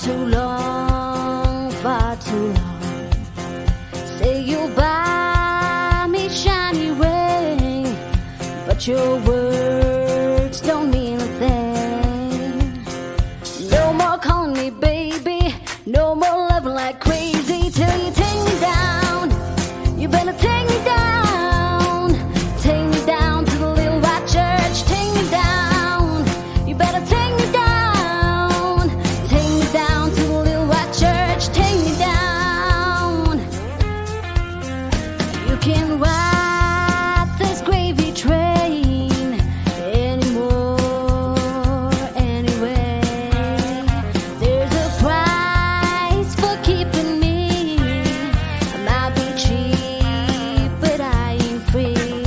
too long, far too long. Say you'll buy me shiny ring, but your words don't mean a thing. No more calling me baby, no more loving like crazy till you take me down. You better take me down, take me down to the little white church, take me down. You better take me down, take me down to the little white church, take me down. You can ride this gravy train anymore, anyway. There's a price for keeping me. I might be cheap, but I ain't free.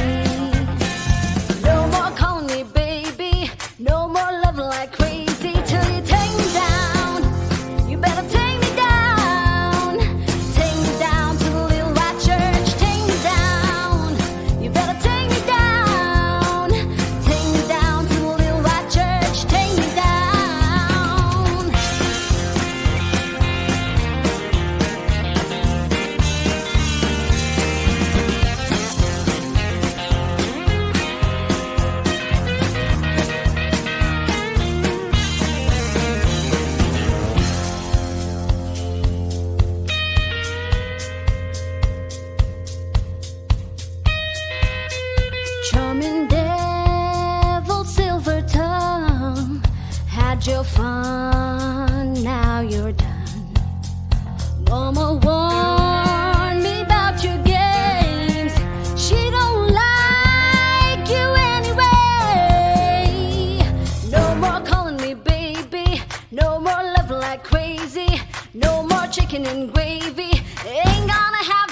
No more calling me baby, no more loving like crazy till you take me down. You better take me down, take me down to the little white church, take me down. You better take me down, take me down to the little white church, take me down. Charming devil, silver tongue, had your fun, now you're done. Mama warned me about your games, she don't like you anyway. No more calling me baby, no more loving like crazy, no more chicken and gravy, ain't gonna have